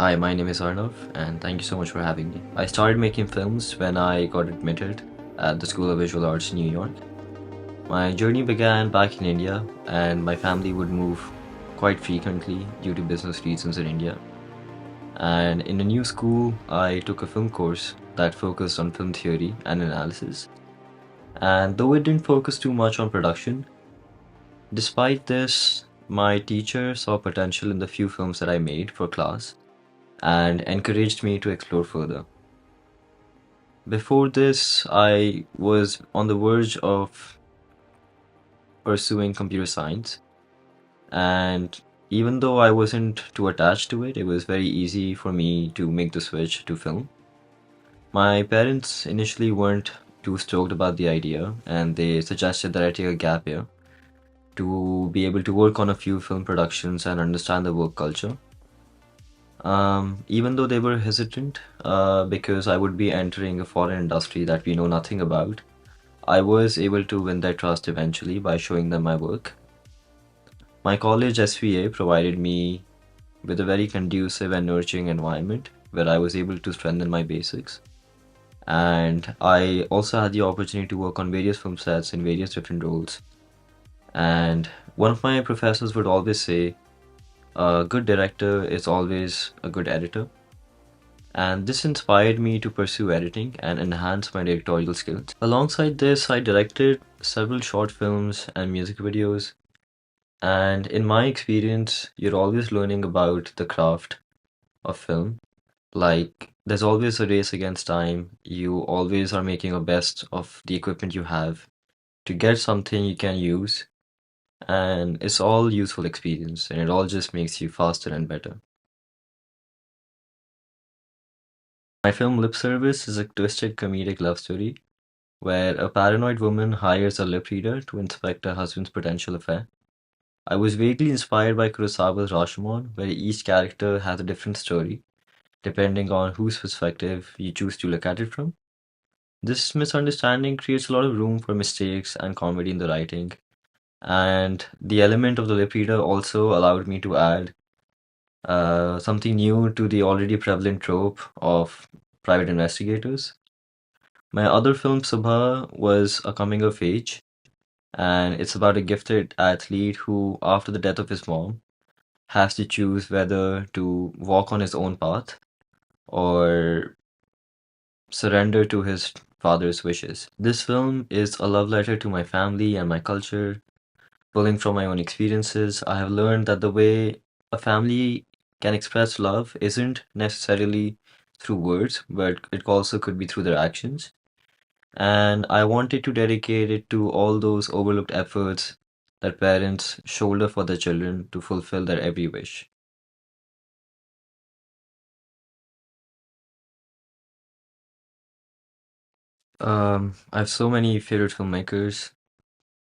Hi, my name is Arnav, and thank you so much for having me. I started making films when I got admitted at the School of Visual Arts in New York. My journey began back in India, and my family would move quite frequently due to business reasons in India. And in a new school, I took a film course that focused on film theory and analysis. And though it didn't focus too much on production, despite this, my teacher saw potential in the few films that I made for class and encouraged me to explore further. Before this, I was on the verge of pursuing computer science, and even though I wasn't too attached to it, it was very easy for me to make the switch to film. My parents initially weren't too stoked about the idea, and they suggested that I take a gap year to be able to work on a few film productions and understand the work culture. Even though they were hesitant, because I would be entering a foreign industry that we know nothing about, I was able to win their trust eventually by showing them my work. My college SVA provided me with a very conducive and nurturing environment where I was able to strengthen my basics. And I also had the opportunity to work on various film sets in various different roles. And one of my professors would always say, a good director is always a good editor. And this inspired me to pursue editing and enhance my directorial skills. Alongside this, I directed several short films and music videos. And in my experience, you're always learning about the craft of film. Like, there's always a race against time. You always are making a best of the equipment you have to get something you can use. And it's all useful experience, and it all just makes you faster and better. My film Lip Service is a twisted comedic love story where a paranoid woman hires a lip reader to inspect her husband's potential affair. I was vaguely inspired by Kurosawa's Rashomon, where each character has a different story, depending on whose perspective you choose to look at it from. This misunderstanding creates a lot of room for mistakes and comedy in the writing, and the element of the lip reader also allowed me to add something new to the already prevalent trope of private investigators. My other film, Subha, was a coming of age, and it's about a gifted athlete who, after the death of his mom, has to choose whether to walk on his own path or surrender to his father's wishes. This film is a love letter to my family and my culture. Pulling from my own experiences, I have learned that the way a family can express love isn't necessarily through words, but it also could be through their actions. And I wanted to dedicate it to all those overlooked efforts that parents shoulder for their children to fulfill their every wish. I have so many favorite filmmakers.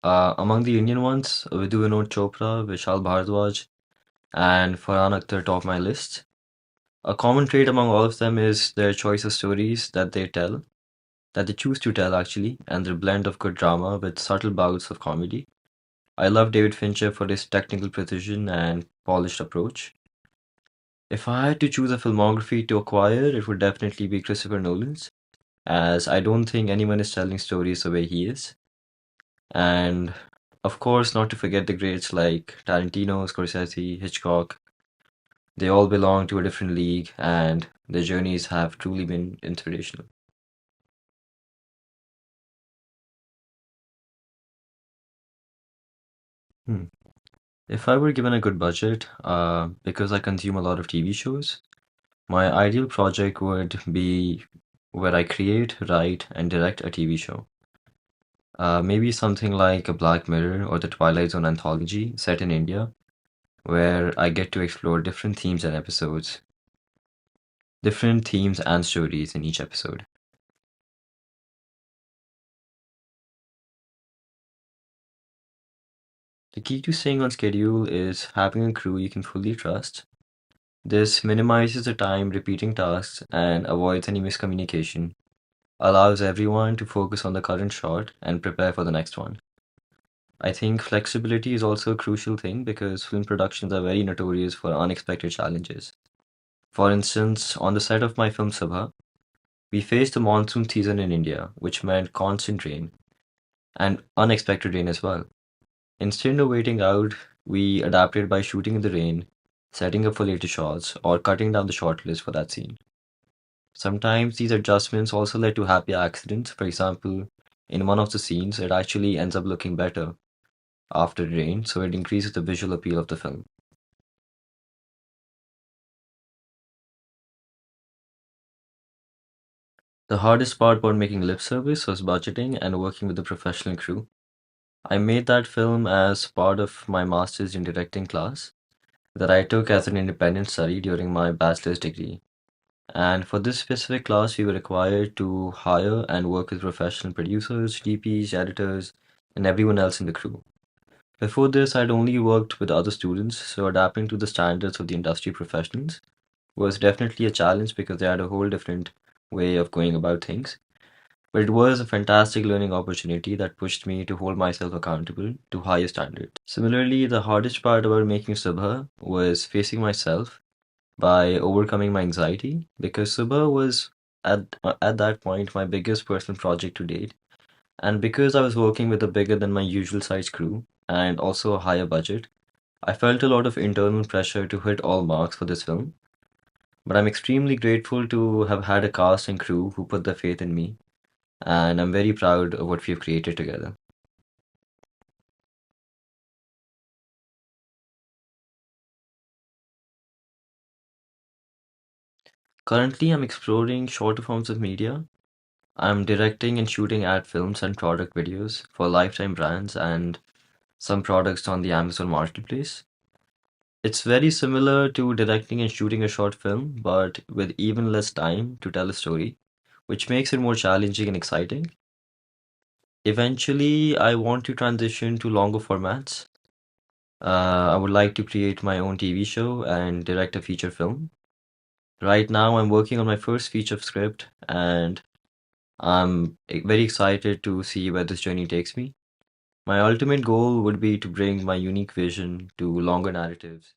Among the Indian ones, Vidhu Vinod Chopra, Vishal Bhardwaj, and Farhan Akhtar top my list. A common trait among all of them is their choice of stories that they choose to tell actually, and their blend of good drama with subtle bouts of comedy. I love David Fincher for his technical precision and polished approach. If I had to choose a filmography to acquire, it would definitely be Christopher Nolan's, as I don't think anyone is telling stories the way he is. And of course, not to forget the greats like Tarantino, Scorsese, Hitchcock. They all belong to a different league, and their journeys have truly been inspirational. Hmm. If I were given a good budget, because I consume a lot of TV shows, my ideal project would be where I create, write, and direct a TV show. Maybe something like a Black Mirror or the Twilight Zone anthology set in India, where I get to explore different themes and stories in each episode. The key to staying on schedule is having a crew you can fully trust. This minimizes the time repeating tasks and avoids any miscommunication, allows everyone to focus on the current shot and prepare for the next one. I think flexibility is also a crucial thing because film productions are very notorious for unexpected challenges. For instance, on the set of my film Sabha, we faced the monsoon season in India, which meant constant rain and unexpected rain as well. Instead of waiting out, we adapted by shooting in the rain, setting up for later shots, or cutting down the shot list for that scene. Sometimes these adjustments also led to happy accidents. For example, in one of the scenes, it actually ends up looking better after rain, so it increases the visual appeal of the film. The hardest part about making lip service was budgeting and working with a professional crew. I made that film as part of my master's in directing class that I took as an independent study during my bachelor's degree. And for this specific class, we were required to hire and work with professional producers, DPs, editors, and everyone else in the crew. Before this, I'd only worked with other students, so adapting to the standards of the industry professionals was definitely a challenge because they had a whole different way of going about things. But it was a fantastic learning opportunity that pushed me to hold myself accountable to higher standards. Similarly, the hardest part about making Subha was facing myself by overcoming my anxiety because Subha was at that point my biggest personal project to date. And because I was working with a bigger than my usual size crew and also a higher budget, I felt a lot of internal pressure to hit all marks for this film. But I'm extremely grateful to have had a cast and crew who put their faith in me, and I'm very proud of what we've created together. Currently, I'm exploring shorter forms of media. I'm directing and shooting ad films and product videos for lifetime brands and some products on the Amazon Marketplace. It's very similar to directing and shooting a short film, but with even less time to tell a story, which makes it more challenging and exciting. Eventually, I want to transition to longer formats. I would like to create my own TV show and direct a feature film. Right now, I'm working on my first feature script, and I'm very excited to see where this journey takes me. My ultimate goal would be to bring my unique vision to longer narratives